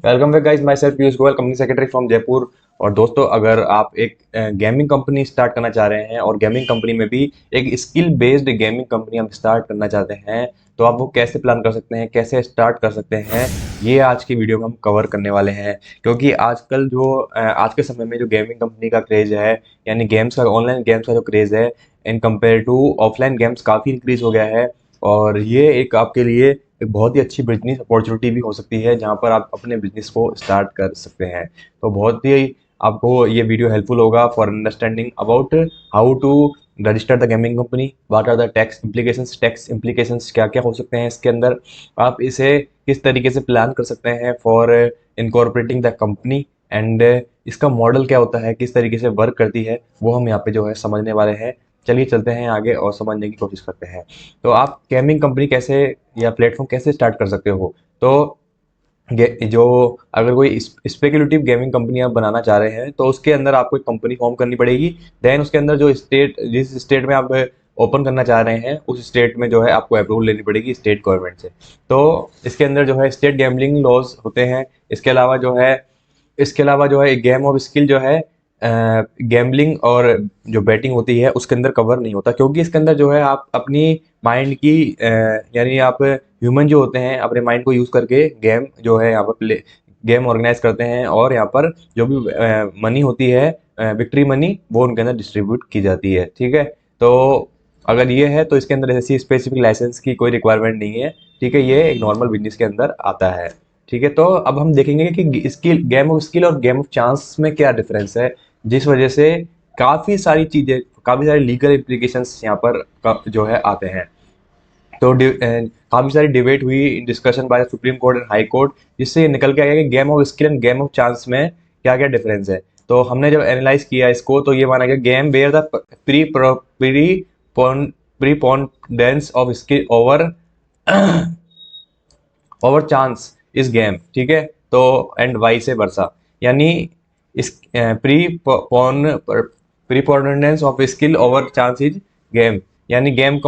Welcome back guys, my self Piyush Goyal, company secretary from Jaipur. और दोस्तों, अगर आप एक गेमिंग कंपनी स्टार्ट करना चाह रहे हैं और गेमिंग कंपनी में भी एक स्किल बेस्ड गेमिंग कंपनी हम स्टार्ट करना चाहते हैं, तो आप वो कैसे प्लान कर सकते हैं, कैसे स्टार्ट कर सकते हैं, ये आज की वीडियो में हम कवर करने वाले हैं। क्योंकि आजकल जो आज के समय में जो गेमिंग कंपनी का क्रेज है, यानी गेम्स का, ऑनलाइन गेम्स का जो क्रेज है, in compare to offline games काफ़ी इंक्रीज हो गया है। और ये एक आपके लिए एक बहुत ही अच्छी बिजनेस अपॉर्चुनिटी भी हो सकती है, जहाँ पर आप अपने बिजनेस को स्टार्ट कर सकते हैं। तो बहुत ही आपको ये वीडियो हेल्पफुल होगा for understanding about how to register the gaming company, what are the tax implications क्या क्या हो सकते हैं इसके अंदर, आप इसे किस तरीके से प्लान कर सकते हैं for incorporating the company, and इसका मॉडल क्या होता है, किस तरीके से वर्क करती है, वो हम यहाँ पे जो है समझने वाले हैं। चलिए चलते हैं आगे और समझने की कोशिश करते हैं। तो आप गेमिंग कंपनी कैसे या प्लेटफॉर्म कैसे स्टार्ट कर सकते हो। तो जो अगर कोई स्पेकुलेटिव गेमिंग कंपनी आप बनाना चाह रहे हैं, तो उसके अंदर आपको एक कंपनी फॉर्म करनी पड़ेगी। देन उसके अंदर जो जिस स्टेट में आप ओपन करना चाह रहे हैं, उस स्टेट में जो है आपको अप्रूवल लेनी पड़ेगी स्टेट गवर्नमेंट से। तो इसके अंदर जो है स्टेट गैम्बलिंग लॉज होते हैं। इसके अलावा जो है गेम ऑफ स्किल जो है, गैम्बलिंग और जो बैटिंग होती है उसके अंदर कवर नहीं होता, क्योंकि इसके अंदर जो है आप अपनी माइंड की यानी आप ह्यूमन जो होते हैं अपने माइंड को यूज़ करके गेम जो है यहाँ पर प्ले गेम ऑर्गेनाइज करते हैं, और यहाँ पर जो भी मनी होती है, विक्ट्री मनी, वो उनके अंदर डिस्ट्रीब्यूट की जाती है। ठीक है। तो अगर ये है तो इसके अंदर ऐसी स्पेसिफिक लाइसेंस की कोई रिक्वायरमेंट नहीं है। ठीक है, ये एक नॉर्मल बिजनेस के अंदर आता है। ठीक है, तो अब हम देखेंगे कि स्किल, गेम ऑफ स्किल और गेम ऑफ चांस में क्या डिफरेंस है, जिस वजह से काफ़ी सारी चीज़ें, काफ़ी सारे लीगल इम्प्लीकेशंस यहाँ पर जो है आते हैं। तो काफ़ी सारी डिबेट हुई, discussion by Supreme Court and high court, जिससे ये निकल के आया कि game of skill and game of chance में क्या क्या डिफरेंस है। तो हमने जब एनालाइज किया इसको, तो ये माना गया game where the pre preponderance of skill over over chance इस गेम। ठीक है, तो एंड वाइस वर्सा, यानी इस preponderance of skill over chance is game, यानी गेम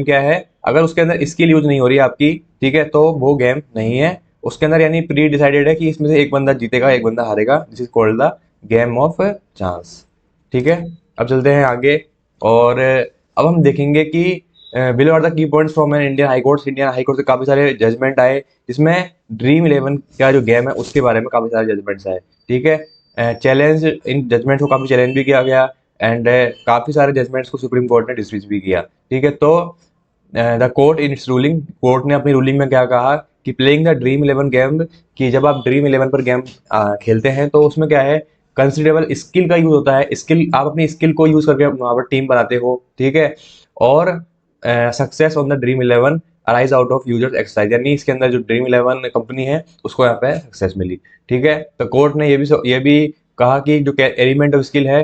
क्या है, अगर उसके अंदर स्किल यूज नहीं हो रही है आपकी, ठीक है, तो वो गेम नहीं है। उसके अंदर यानी प्री डिसाइडेड है कि इसमें से एक बंदा जीतेगा, एक बंदा हारेगा, this is called the game of chance. ठीक है, अब चलते हैं आगे। और अब हम देखेंगे कि below are the key points from an Indian high court से काफ़ी सारे जजमेंट आए, जिसमें ड्रीम इलेवन का जो गेम है उसके बारे में काफ़ी सारे जजमेंट्स आए। ठीक है, चैलेंज, इन जजमेंट्स को काफ़ी चैलेंज भी किया गया, एंड काफ़ी सारे जजमेंट्स को सुप्रीम कोर्ट ने डिसमिस भी किया। ठीक है, तो the court in its ruling, court ने अपनी रूलिंग में क्या कहा कि playing the dream eleven game, कि जब आप ड्रीम इलेवन पर गेम खेलते हैं, तो उसमें क्या है, कंसिडरेबल स्किल का यूज होता है। स्किल, आप अपनी स्किल को यूज करके वहाँ पर टीम बनाते हो। ठीक है, और success on the dream eleven arise out of users exercise, यानी इसके अंदर जो ड्रीम इलेवन कंपनी है उसको यहाँ पे सक्सेस मिली। ठीक है, तो कोर्ट ने ये भी कहा कि जो एलिमेंट ऑफ स्किल है,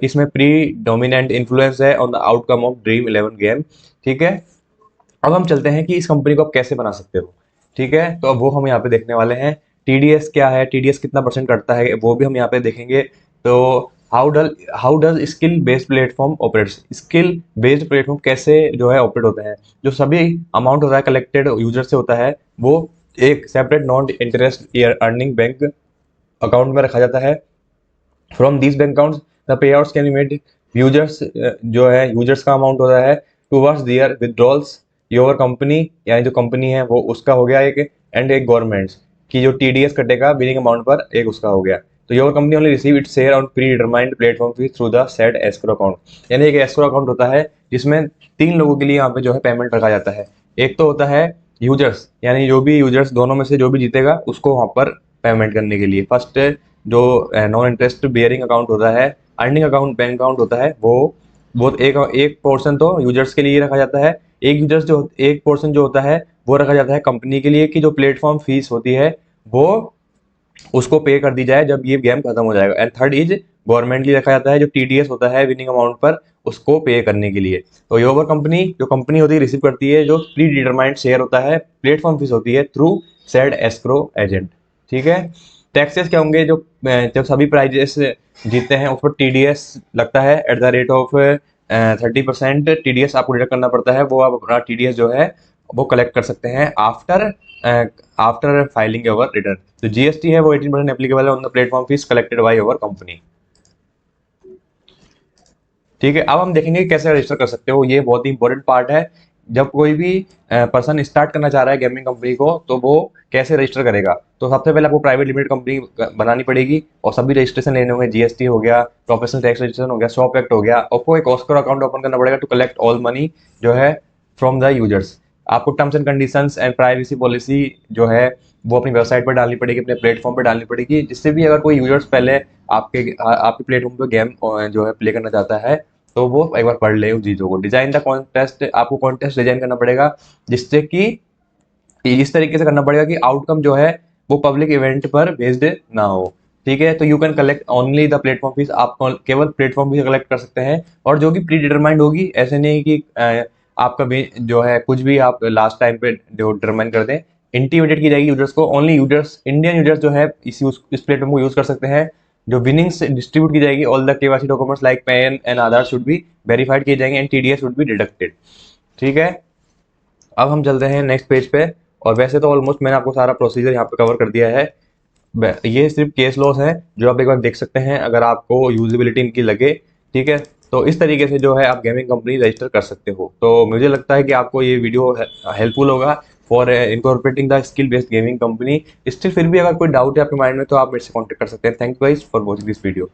इसमें प्री डोमिनेंट इन्फ्लुएंस है on the outcome of dream eleven game. ठीक है, अब हम चलते हैं कि इस कंपनी को आप कैसे बना सकते हो। ठीक है, तो अब वो हम यहाँ पे देखने वाले हैं। टीडीएस क्या है, टीडीएस कितना परसेंट कटता है, वो भी हम यहाँ पे देखेंगे। तो how does skill based platform operates, skill based platform कैसे जो है ऑपरेट होते हैं। जो सभी अमाउंट होता है कलेक्टेड यूजर से होता है, वो एक separate non interest earning bank account में रखा जाता है। From this bank accounts the pay outs can be made, users जो है यूजर्स का अमाउंट होता है टूवर्ड्स दियर विदड्रॉल्स, योर कंपनी, यानी जो कंपनी है वो उसका हो गया एक, एंड एक गवर्नमेंट्स की जो टीडीएस कटेगा बिलिंग अमाउंट पर, एक उसका हो गया। तो your company only receive its share on pre determined platform fees through the said escrow account, यानी एक एस्क्रो अकाउंट होता है जिसमें 3 लोगों के लिए यहाँ पे जो है पेमेंट रखा जाता है। एक तो होता है यूजर्स, यानी जो भी यूजर्स दोनों में से जो भी जीतेगा उसको वहाँ पर पेमेंट करने के लिए। फर्स्ट जो नॉन इंटरेस्ट बियरिंग अकाउंट होता है, अर्निंग अकाउंट, बैंक अकाउंट होता है, वो एक एक पोर्शन तो यूजर्स के लिए रखा जाता है, एक पोर्शन जो होता है वो रखा जाता है कंपनी के लिए, कि जो प्लेटफॉर्म फीस होती है वो उसको पे कर दी जाए जब ये गेम खत्म हो जाएगा। एंड थर्ड इज गवर्नमेंट लिए रखा जाता है, जो टीडीएस होता है विनिंग अमाउंट पर, उसको पे करने के लिए। तो योर कंपनी, जो कंपनी होती है, रिसीव करती है जो प्री डिटरमाइंड शेयर होता है, प्लेटफॉर्म फीस होती है थ्रू सेड एस्क्रो एजेंट। ठीक है, टैक्सेस क्या होंगे, जब सभी प्राइजेस जीतते हैं उस पर टीडीएस लगता है at the rate of 30% TDS आपको डिडक्ट करना पड़ता है। वो आप अपना टीडीएस जो है वो कलेक्ट कर सकते हैं after after filing your return. जो जीएसटी है वो 18% एप्लीकेबल है on the platform fees collected by your company. ठीक है, अब हम देखेंगे कि कैसे रजिस्टर कर सकते हो। ये बहुत ही इंपॉर्टेंट पार्ट है। जब कोई भी पर्सन स्टार्ट करना चाह रहा है गेमिंग कंपनी को, तो वो कैसे रजिस्टर करेगा। तो सबसे पहले आपको प्राइवेट लिमिटेड कंपनी बनानी पड़ेगी और सभी रजिस्ट्रेशन लेने होंगे। जीएसटी हो गया, प्रोफेशनल टैक्स रजिस्ट्रेशन हो गया, शॉप एक्ट हो गया। आपको एक ऑस्कर अकाउंट ओपन करना पड़ेगा टू कलेक्ट ऑल मनी जो है फ्रॉम द यूजर्स। आपको terms and conditions and privacy policy जो है वो अपनी वेबसाइट पर डालनी पड़ेगी, अपने प्लेटफॉर्म पर डालनी पड़ेगी, जिससे भी अगर कोई यूजर्स पहले आपके प्लेटफॉर्म पे गेम जो है प्ले करना चाहता है तो वो एक बार पढ़ ले उन चीज़ों को। डिजाइन द कॉन्टेस्ट, आपको कॉन्टेस्ट डिजाइन करना पड़ेगा जिससे कि इस तरीके से करना पड़ेगा कि आउटकम जो है वो पब्लिक इवेंट पर बेस्ड ना हो। ठीक है, तो you can collect only the platform fees, आप केवल प्लेटफॉर्म फीस कलेक्ट कर सकते हैं और जो कि प्री डिटरमाइंड होगी। ऐसे नहीं कि आपका जो है कुछ भी आप लास्ट टाइम पे जो डिटरमाइन कर दें। इंटीमेटेड की जाएगी यूजर्स को, ओनली यूजर्स, इंडियन यूजर्स जो है इस प्लेटफॉर्म को यूज कर सकते हैं। जो विनिंग्स डिस्ट्रीब्यूट की जाएगी, all the KYC documents like pan and Aadhaar should be verified किए जाएंगे and TDS should be deducted. ठीक है, अब हम चलते हैं नेक्स्ट पेज पे। और वैसे तो ऑलमोस्ट मैंने आपको सारा प्रोसीजर यहाँ पे कवर कर दिया है। ये सिर्फ केस लॉस है जो आप एक बार देख सकते हैं अगर आपको यूजिबिलिटी इनकी लगे। ठीक है, तो इस तरीके से जो है आप गेमिंग कंपनी रजिस्टर कर सकते हो। तो मुझे लगता है कि आपको ये वीडियो हेल्पफुल होगा for incorporating the skill based gaming company. Still फिर भी अगर कोई डाउट है आपके माइंड में तो आप मेरे से कॉन्टेक्ट कर सकते हैं। Thank you guys for watching this video.